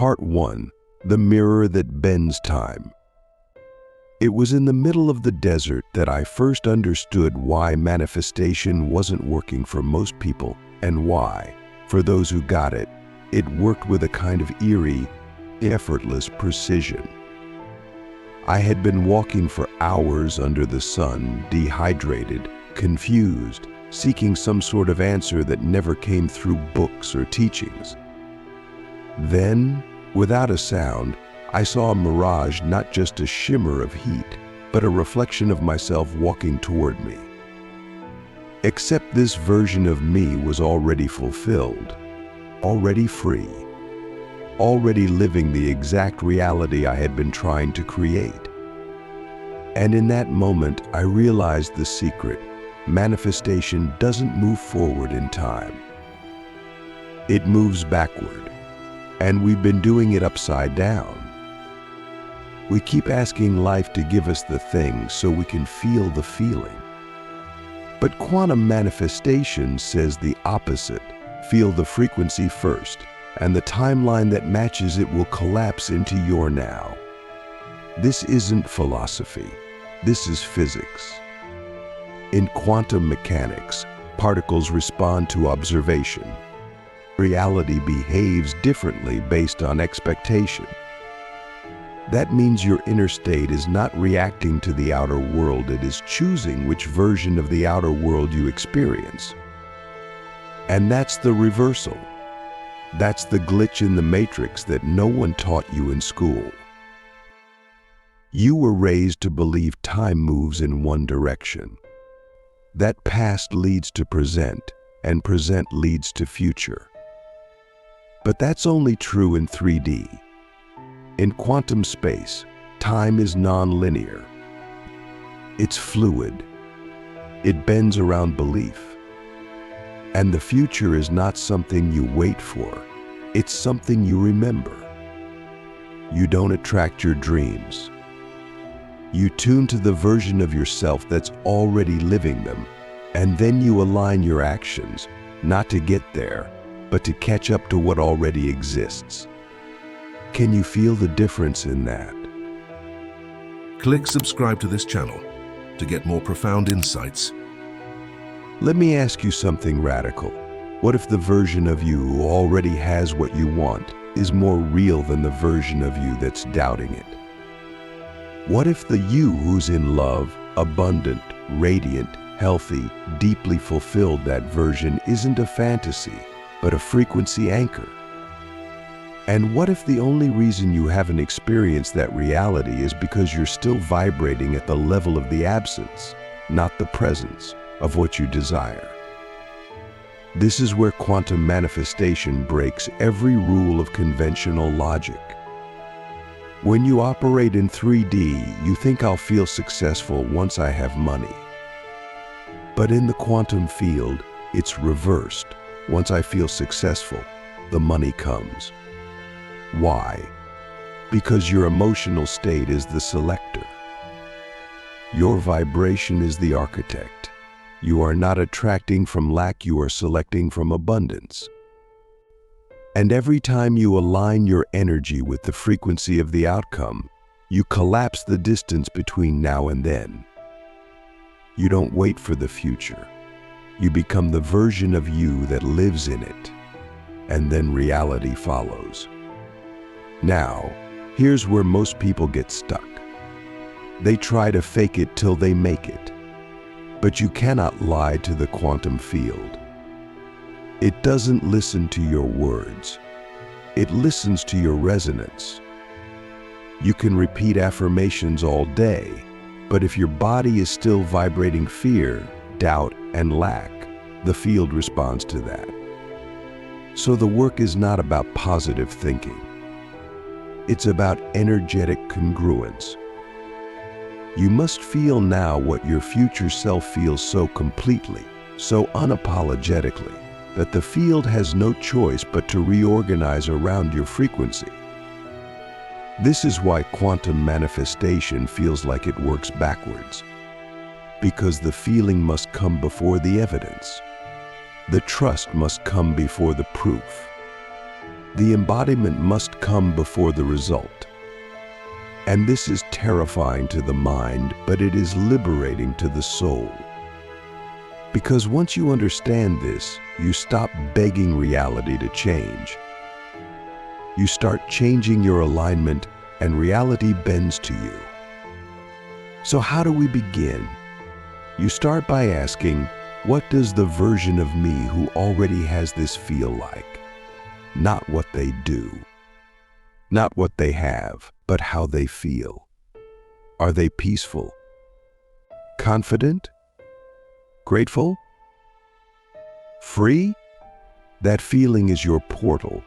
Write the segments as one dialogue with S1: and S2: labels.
S1: Part 1. The Mirror That Bends Time. It was in the middle of the desert that I first understood why manifestation wasn't working for most people, and why, for those who got it, it worked with a kind of eerie, effortless precision. I had been walking for hours under the sun, dehydrated, confused, seeking some sort of answer that never came through books or teachings. Then, without a sound, I saw a mirage, not just a shimmer of heat, but a reflection of myself walking toward me. Except this version of me was already fulfilled, already free, already living the exact reality I had been trying to create. And in that moment, I realized the secret. Manifestation doesn't move forward in time. It moves backward, and we've been doing it upside down. We keep asking life to give us the things so we can feel the feeling. But quantum manifestation says the opposite. Feel the frequency first, and the timeline that matches it will collapse into your now. This isn't philosophy. This is physics. In quantum mechanics, particles respond to observation. Reality behaves differently based on expectation. That means your inner state is not reacting to the outer world, it is choosing which version of the outer world you experience. And that's the reversal. That's the glitch in the matrix that no one taught you in school. You were raised to believe time moves in one direction. That past leads to present, and present leads to future. But that's only true in 3D. In quantum space, time is non-linear. It's fluid. It bends around belief. And the future is not something you wait for. It's something you remember. You don't attract your dreams. You tune to the version of yourself that's already living them, and then you align your actions, not to get there, but to catch up to what already exists. Can you feel the difference in that?
S2: Click subscribe to this channel to get more profound insights.
S1: Let me ask you something radical. What if the version of you who already has what you want is more real than the version of you that's doubting it? What if the you who's in love, abundant, radiant, healthy, deeply fulfilled, that version isn't a fantasy, but a frequency anchor? And what if the only reason you haven't experienced that reality is because you're still vibrating at the level of the absence, not the presence, of what you desire? This is where quantum manifestation breaks every rule of conventional logic. When you operate in 3D, you think I'll feel successful once I have money. But in the quantum field, it's reversed. Once I feel successful, the money comes. Why? Because your emotional state is the selector. Your vibration is the architect. You are not attracting from lack, you are selecting from abundance. And every time you align your energy with the frequency of the outcome, you collapse the distance between now and then. You don't wait for the future. You become the version of you that lives in it. And then reality follows. Now, here's where most people get stuck. They try to fake it till they make it. But you cannot lie to the quantum field. It doesn't listen to your words. It listens to your resonance. You can repeat affirmations all day, but if your body is still vibrating fear, doubt, and lack, the field responds to that. So the work is not about positive thinking. It's about energetic congruence. You must feel now what your future self feels so completely, so unapologetically, that the field has no choice but to reorganize around your frequency. This is why quantum manifestation feels like it works backwards. Because the feeling must come before the evidence. The trust must come before the proof. The embodiment must come before the result. And this is terrifying to the mind, but it is liberating to the soul. Because once you understand this, you stop begging reality to change. You start changing your alignment, and reality bends to you. So how do we begin? You start by asking, what does the version of me who already has this feel like? Not what they do. Not what they have, but how they feel. Are they peaceful? Confident? Grateful? Free? That feeling is your portal.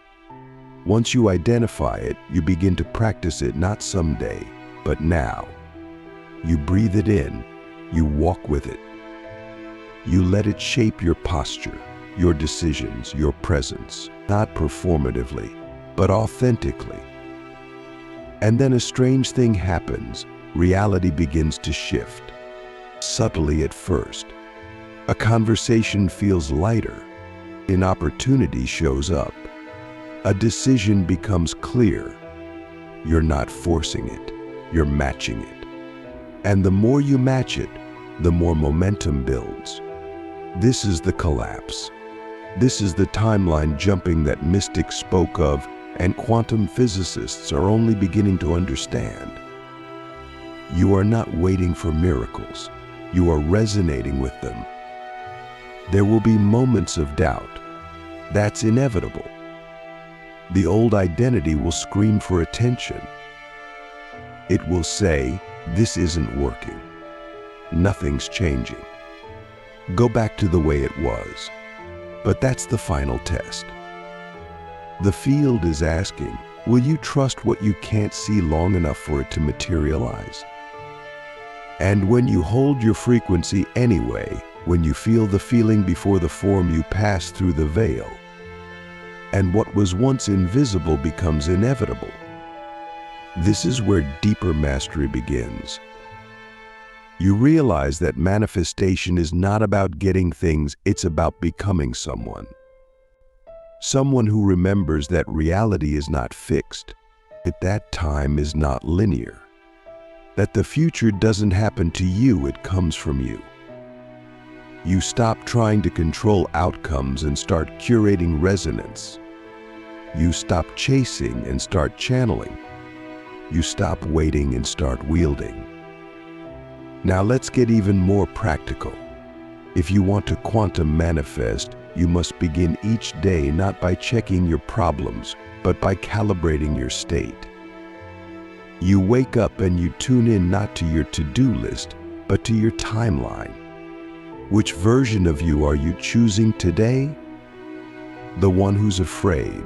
S1: Once you identify it, you begin to practice it not someday, but now. You breathe it in, you walk with it. You let it shape your posture, your decisions, your presence, not performatively, but authentically. And then a strange thing happens. Reality begins to shift, subtly at first. A conversation feels lighter. An opportunity shows up. A decision becomes clear. You're not forcing it, you're matching it. And the more you match it, the more momentum builds. This is the collapse. This is the timeline jumping that mystics spoke of and quantum physicists are only beginning to understand. You are not waiting for miracles. You are resonating with them. There will be moments of doubt. That's inevitable. The old identity will scream for attention. It will say, this isn't working. Nothing's changing. Go back to the way it was. But that's the final test. The field is asking, will you trust what you can't see long enough for it to materialize? And when you hold your frequency anyway, when you feel the feeling before the form, you pass through the veil. And what was once invisible becomes inevitable. This is where deeper mastery begins. You realize that manifestation is not about getting things, it's about becoming someone. Someone who remembers that reality is not fixed, that time is not linear, that the future doesn't happen to you, it comes from you. You stop trying to control outcomes and start curating resonance. You stop chasing and start channeling. You stop waiting and start wielding. Now let's get even more practical. If you want to quantum manifest, you must begin each day not by checking your problems, but by calibrating your state. You wake up and you tune in not to your to-do list, but to your timeline. Which version of you are you choosing today? The one who's afraid,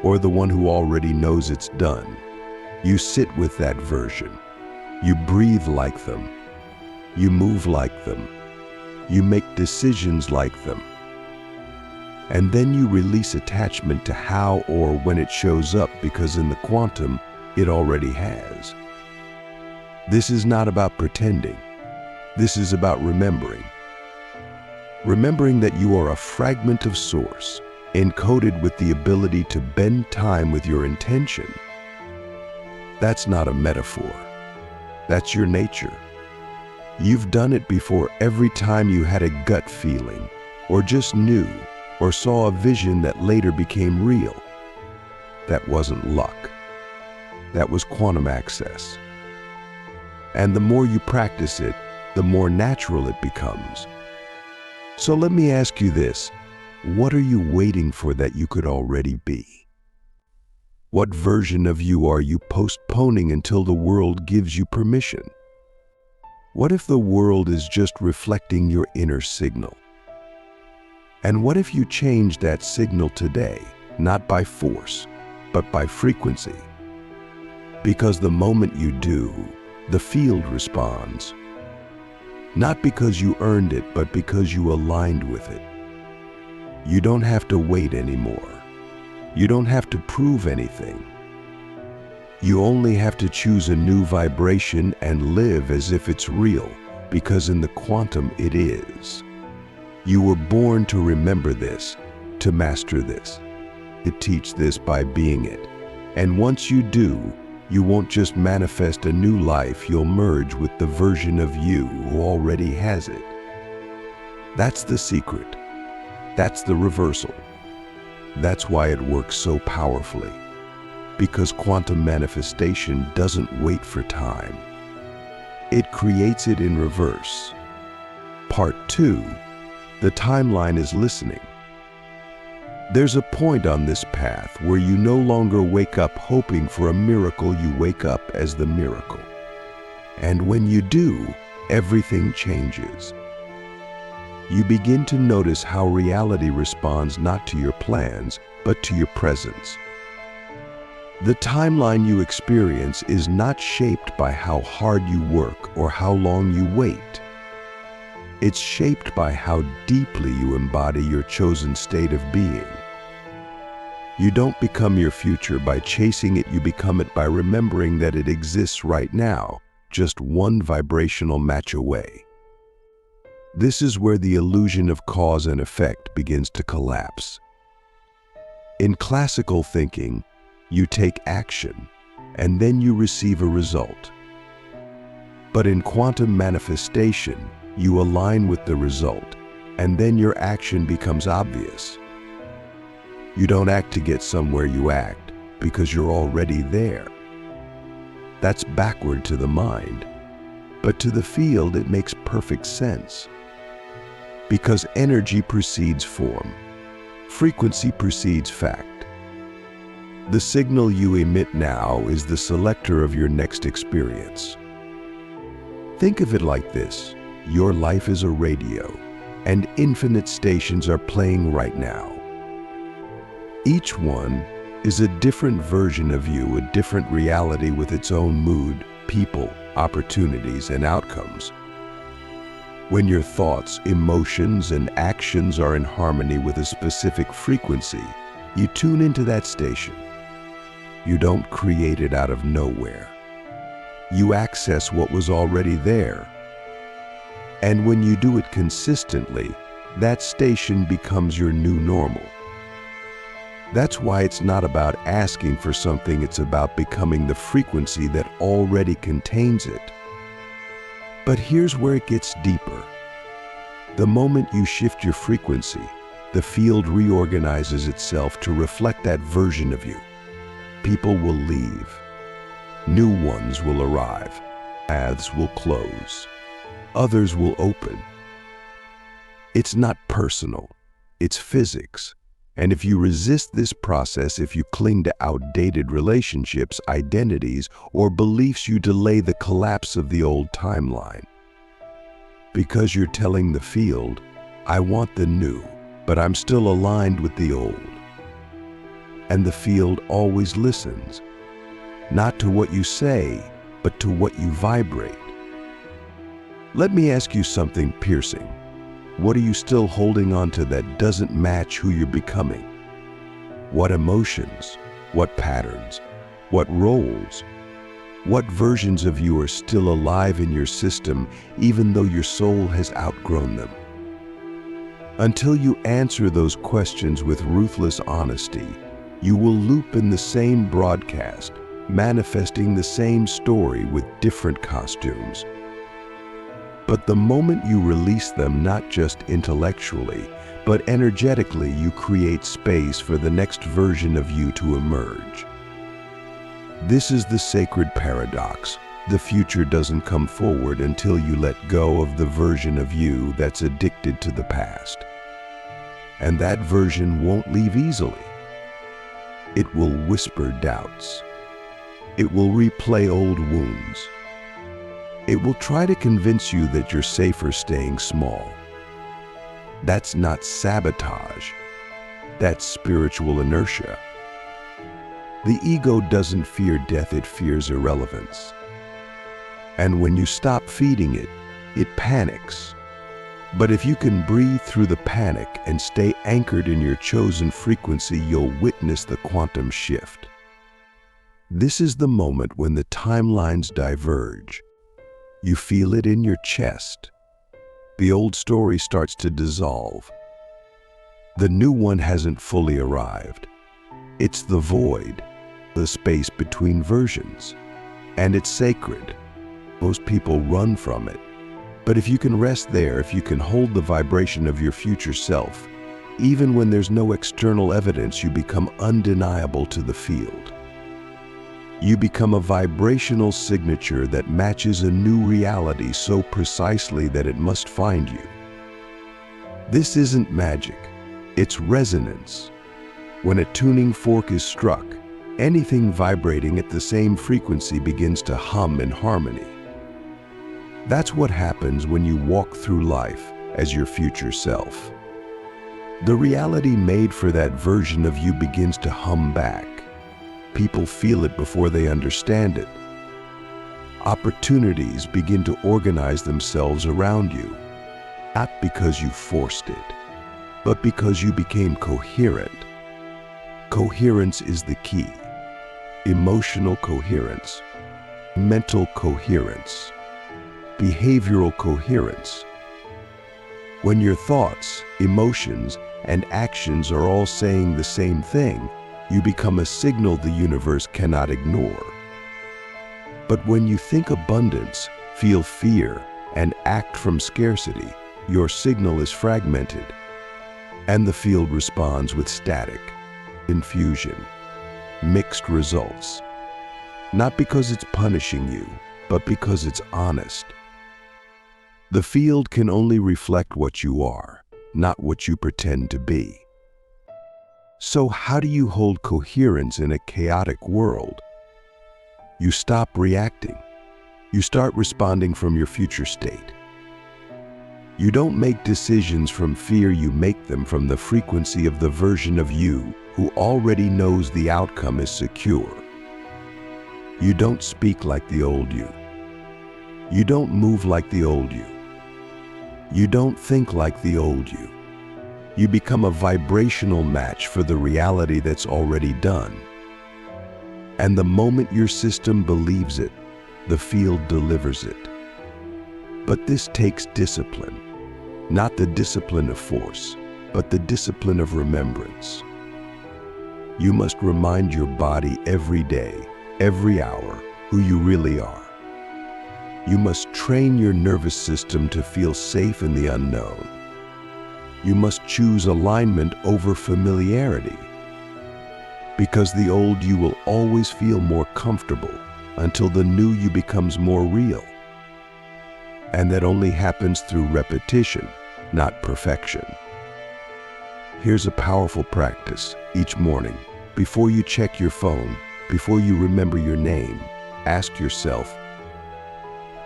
S1: or the one who already knows it's done? You sit with that version. You breathe like them. You move like them. You make decisions like them. And then you release attachment to how or when it shows up, because in the quantum, it already has. This is not about pretending. This is about remembering. Remembering that you are a fragment of source, encoded with the ability to bend time with your intention. That's not a metaphor. That's your nature. You've done it before every time you had a gut feeling, or just knew, or saw a vision that later became real. That wasn't luck. That was quantum access. And the more you practice it, the more natural it becomes. So let me ask you this. What are you waiting for that you could already be? What version of you are you postponing until the world gives you permission? What if the world is just reflecting your inner signal? And what if you change that signal today, not by force, but by frequency? Because the moment you do, the field responds. Not because you earned it, but because you aligned with it. You don't have to wait anymore. You don't have to prove anything. You only have to choose a new vibration and live as if it's real, because in the quantum it is. You were born to remember this, to master this. It teaches this by being it. And once you do, you won't just manifest a new life, you'll merge with the version of you who already has it. That's the secret. That's the reversal. That's why it works so powerfully. Because quantum manifestation doesn't wait for time. It creates it in reverse. Part 2. The timeline is listening. There's a point on this path where you no longer wake up hoping for a miracle, you wake up as the miracle. And when you do, everything changes. You begin to notice how reality responds not to your plans, but to your presence. The timeline you experience is not shaped by how hard you work or how long you wait. It's shaped by how deeply you embody your chosen state of being. You don't become your future by chasing it, you become it by remembering that it exists right now, just one vibrational match away. This is where the illusion of cause and effect begins to collapse. In classical thinking, you take action, and then you receive a result. But in quantum manifestation, you align with the result, and then your action becomes obvious. You don't act to get somewhere, you act because you're already there. That's backward to the mind, but to the field it makes perfect sense. Because energy precedes form, frequency precedes fact. The signal you emit now is the selector of your next experience. Think of it like this: your life is a radio, and infinite stations are playing right now. Each one is a different version of you, a different reality with its own mood, people, opportunities, and outcomes. When your thoughts, emotions, and actions are in harmony with a specific frequency, you tune into that station. You don't create it out of nowhere. You access what was already there. And when you do it consistently, that station becomes your new normal. That's why it's not about asking for something, it's about becoming the frequency that already contains it. But here's where it gets deeper. The moment you shift your frequency, the field reorganizes itself to reflect that version of you. People will leave. New ones will arrive. Paths will close. Others will open. It's not personal. It's physics. And if you resist this process, if you cling to outdated relationships, identities, or beliefs, you delay the collapse of the old timeline. Because you're telling the field, I want the new, but I'm still aligned with the old. And the field always listens, not to what you say, but to what you vibrate. Let me ask you something piercing. What are you still holding on to that doesn't match who you're becoming? What emotions? What patterns? What roles? What versions of you are still alive in your system, even though your soul has outgrown them? Until you answer those questions with ruthless honesty, you will loop in the same broadcast, manifesting the same story with different costumes. But the moment you release them, not just intellectually, but energetically, you create space for the next version of you to emerge. This is the sacred paradox. The future doesn't come forward until you let go of the version of you that's addicted to the past. And that version won't leave easily. It will whisper doubts. It will replay old wounds. It will try to convince you that you're safer staying small. That's not sabotage. That's spiritual inertia. The ego doesn't fear death, it fears irrelevance. And when you stop feeding it, it panics. But if you can breathe through the panic and stay anchored in your chosen frequency, you'll witness the quantum shift. This is the moment when the timelines diverge. You feel it in your chest. The old story starts to dissolve. The new one hasn't fully arrived. It's the void, the space between versions. And it's sacred. Most people run from it. But if you can rest there, if you can hold the vibration of your future self, even when there's no external evidence, you become undeniable to the field. You become a vibrational signature that matches a new reality so precisely that it must find you. This isn't magic, it's resonance. When a tuning fork is struck, anything vibrating at the same frequency begins to hum in harmony. That's what happens when you walk through life as your future self. The reality made for that version of you begins to hum back. People feel it before they understand it. Opportunities begin to organize themselves around you, not because you forced it, but because you became coherent. Coherence is the key. Emotional coherence, mental coherence, behavioral coherence. When your thoughts, emotions, and actions are all saying the same thing, you become a signal the universe cannot ignore. But when you think abundance, feel fear, and act from scarcity, your signal is fragmented, and the field responds with static, confusion, mixed results. Not because it's punishing you, but because it's honest. The field can only reflect what you are, not what you pretend to be. So how do you hold coherence in a chaotic world? You stop reacting. You start responding from your future state. You don't make decisions from fear, you make them from the frequency of the version of you who already knows the outcome is secure. You don't speak like the old you. You don't move like the old you. You don't think like the old you. You become a vibrational match for the reality that's already done. And the moment your system believes it, the field delivers it. But this takes discipline, not the discipline of force, but the discipline of remembrance. You must remind your body every day, every hour, who you really are. You must train your nervous system to feel safe in the unknown. You must choose alignment over familiarity, because the old you will always feel more comfortable until the new you becomes more real. And that only happens through repetition, not perfection. Here's a powerful practice. Each morning, before you check your phone, before you remember your name, ask yourself,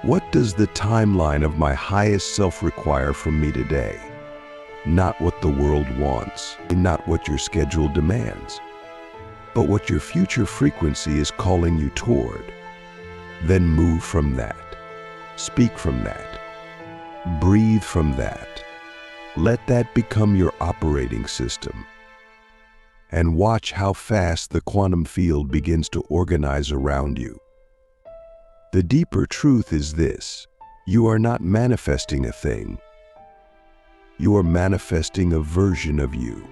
S1: what does the timeline of my highest self require from me today? Not what the world wants, not what your schedule demands, but what your future frequency is calling you toward. Then move from that. Speak from that. Breathe from that. Let that become your operating system. And watch how fast the quantum field begins to organize around you. The deeper truth is this: you are not manifesting a thing. You are manifesting a version of you.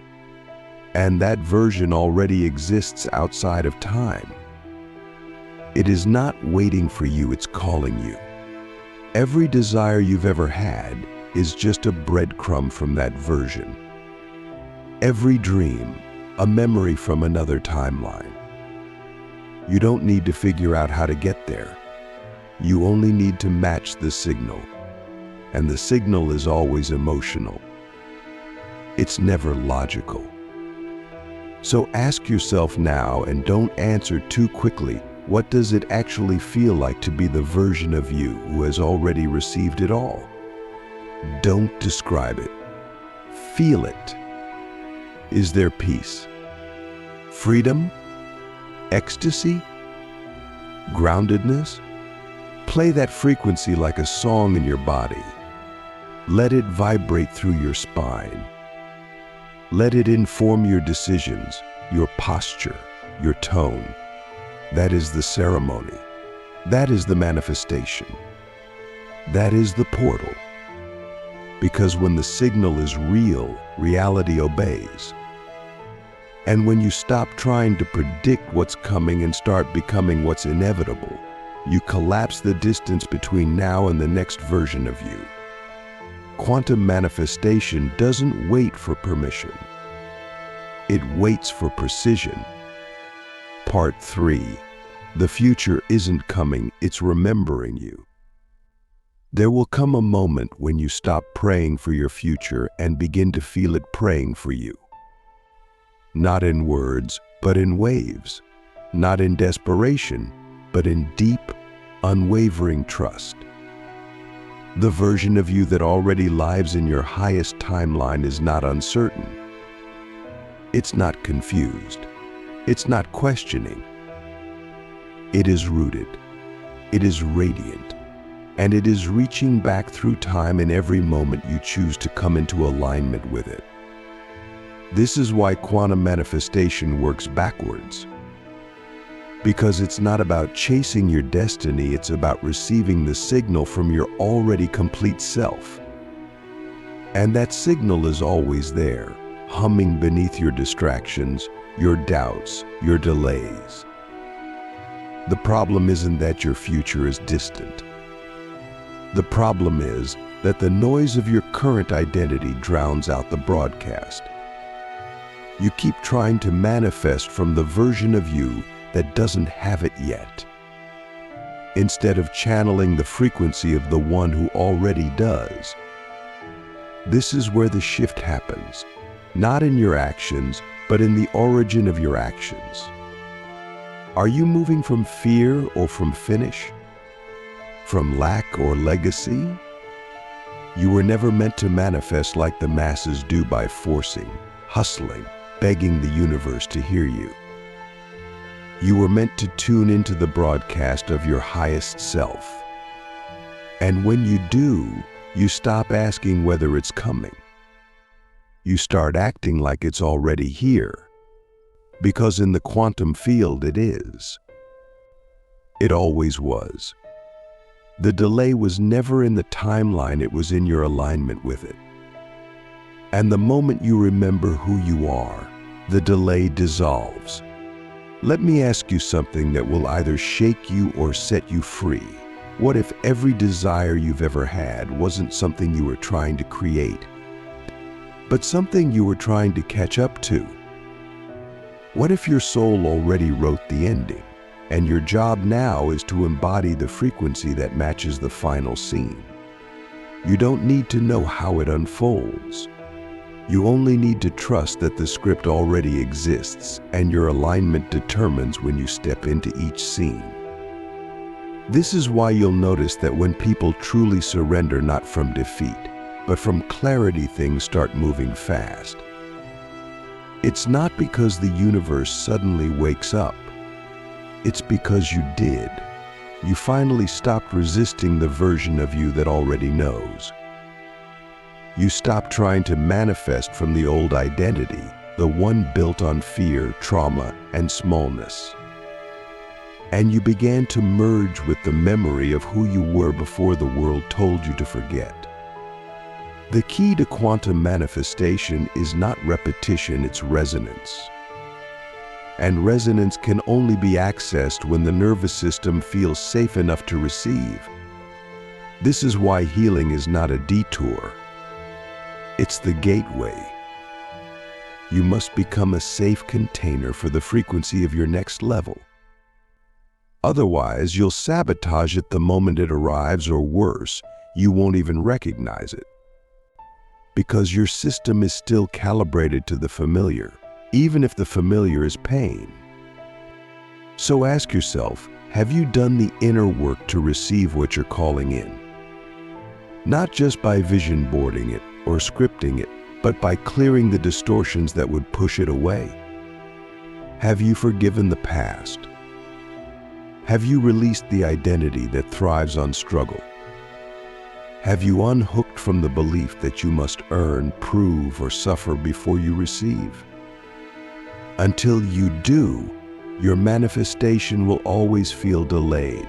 S1: And that version already exists outside of time. It is not waiting for you, it's calling you. Every desire you've ever had is just a breadcrumb from that version. Every dream, a memory from another timeline. You don't need to figure out how to get there. You only need to match the signal. And the signal is always emotional. It's never logical. So ask yourself now, and don't answer too quickly, what does it actually feel like to be the version of you who has already received it all? Don't describe it. Feel it. Is there peace? Freedom? Ecstasy? Groundedness? Play that frequency like a song in your body. Let it vibrate through your spine. Let it inform your decisions, your posture, your tone. That is the ceremony. That is the manifestation. That is the portal. Because when the signal is real, reality obeys. And when you stop trying to predict what's coming and start becoming what's inevitable, you collapse the distance between now and the next version of you. Quantum manifestation doesn't wait for permission. It waits for precision. Part 3. The future isn't coming, it's remembering you. There will come a moment when you stop praying for your future and begin to feel it praying for you. Not in words, but in waves. Not in desperation, but in deep, unwavering trust. The version of you that already lives in your highest timeline is not uncertain. It's not confused. It's not questioning. It is rooted. It is radiant. And it is reaching back through time in every moment you choose to come into alignment with it. This is why quantum manifestation works backwards. Because it's not about chasing your destiny, it's about receiving the signal from your already complete self. And that signal is always there, humming beneath your distractions, your doubts, your delays. The problem isn't that your future is distant. The problem is that the noise of your current identity drowns out the broadcast. You keep trying to manifest from the version of you that doesn't have it yet, instead of channeling the frequency of the one who already does. This is where the shift happens, not in your actions, but in the origin of your actions. Are you moving from fear or from finish? From lack or legacy? You were never meant to manifest like the masses do by forcing, hustling, begging the universe to hear you. You were meant to tune into the broadcast of your highest self. And when you do, you stop asking whether it's coming. You start acting like it's already here. Because in the quantum field it is. It always was. The delay was never in the timeline, it was in your alignment with it. And the moment you remember who you are, the delay dissolves. Let me ask you something that will either shake you or set you free. What if every desire you've ever had wasn't something you were trying to create, but something you were trying to catch up to? What if your soul already wrote the ending, and your job now is to embody the frequency that matches the final scene? You don't need to know how it unfolds. You only need to trust that the script already exists, and your alignment determines when you step into each scene. This is why you'll notice that when people truly surrender, not from defeat, but from clarity, things start moving fast. It's not because the universe suddenly wakes up. It's because you did. You finally stopped resisting the version of you that already knows. You stopped trying to manifest from the old identity, the one built on fear, trauma, and smallness. And you began to merge with the memory of who you were before the world told you to forget. The key to quantum manifestation is not repetition, it's resonance. And resonance can only be accessed when the nervous system feels safe enough to receive. This is why healing is not a detour. It's the gateway. You must become a safe container for the frequency of your next level. Otherwise, you'll sabotage it the moment it arrives, or worse, you won't even recognize it. Because your system is still calibrated to the familiar, even if the familiar is pain. So ask yourself, have you done the inner work to receive what you're calling in? Not just by vision boarding it or scripting it, but by clearing the distortions that would push it away. Have you forgiven the past? Have you released the identity that thrives on struggle? Have you unhooked from the belief that you must earn, prove, or suffer before you receive? Until you do, your manifestation will always feel delayed.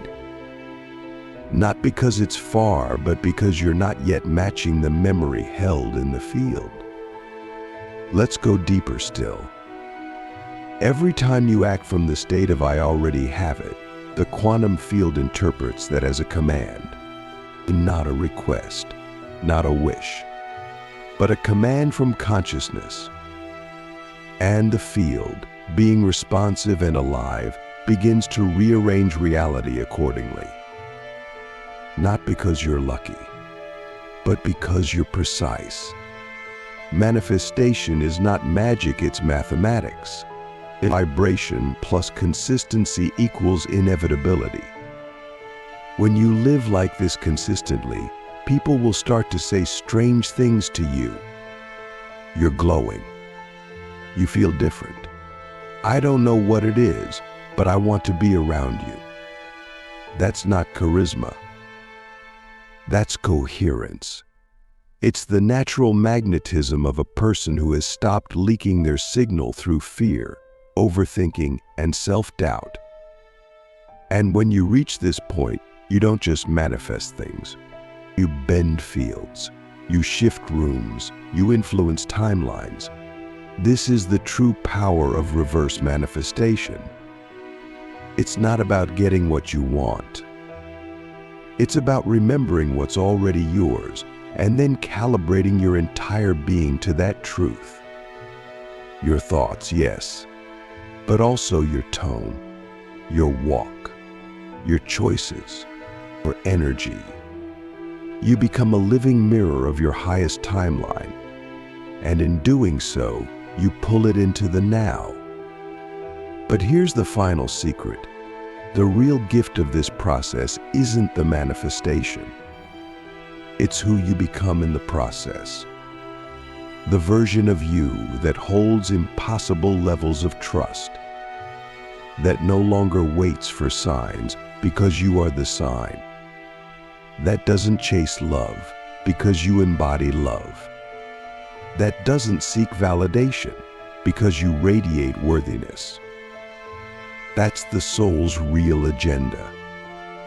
S1: Not because it's far, but because you're not yet matching the memory held in the field. Let's go deeper still. Every time you act from the state of I already have it, the quantum field interprets that as a command, not a request, not a wish, but a command from consciousness. And the field, being responsive and alive, begins to rearrange reality accordingly. Not because you're lucky, but because you're precise. Manifestation is not magic, it's mathematics. Vibration plus consistency equals inevitability. When you live like this consistently, people will start to say strange things to you. You're glowing. You feel different. I don't know what it is, but I want to be around you. That's not charisma. That's coherence. It's the natural magnetism of a person who has stopped leaking their signal through fear, overthinking, and self-doubt. And when you reach this point, you don't just manifest things. You bend fields, you shift rooms, you influence timelines. This is the true power of reverse manifestation. It's not about getting what you want. It's about remembering what's already yours and then calibrating your entire being to that truth. Your thoughts, yes, but also your tone, your walk, your choices, your energy. You become a living mirror of your highest timeline, and in doing so, you pull it into the now. But here's the final secret. The real gift of this process isn't the manifestation. It's who you become in the process. The version of you that holds impossible levels of trust, that no longer waits for signs because you are the sign, that doesn't chase love because you embody love, that doesn't seek validation because you radiate worthiness. That's the soul's real agenda,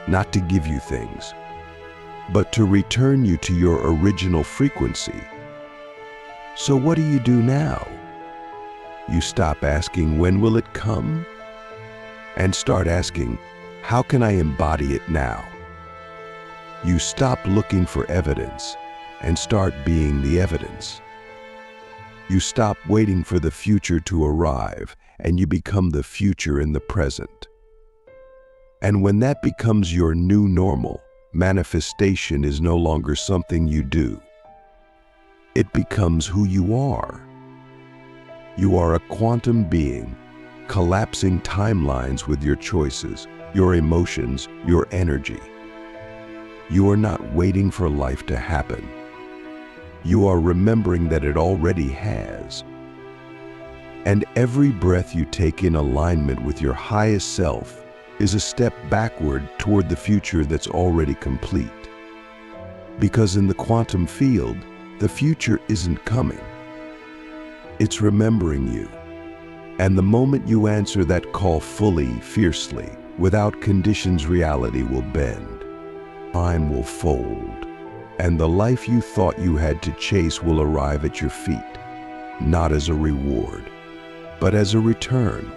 S1: not to give you things, but to return you to your original frequency. So what do you do now? You stop asking, when will it come? And start asking, how can I embody it now? You stop looking for evidence and start being the evidence. You stop waiting for the future to arrive and you become the future in the present. And when that becomes your new normal, manifestation is no longer something you do. It becomes who you are. You are a quantum being, collapsing timelines with your choices, your emotions, your energy. You are not waiting for life to happen. You are remembering that it already has. And every breath you take in alignment with your highest self is a step backward toward the future that's already complete. Because in the quantum field, the future isn't coming. It's remembering you. And the moment you answer that call fully, fiercely, without conditions, reality will bend. Time will fold. And the life you thought you had to chase will arrive at your feet, not as a reward, but as a return.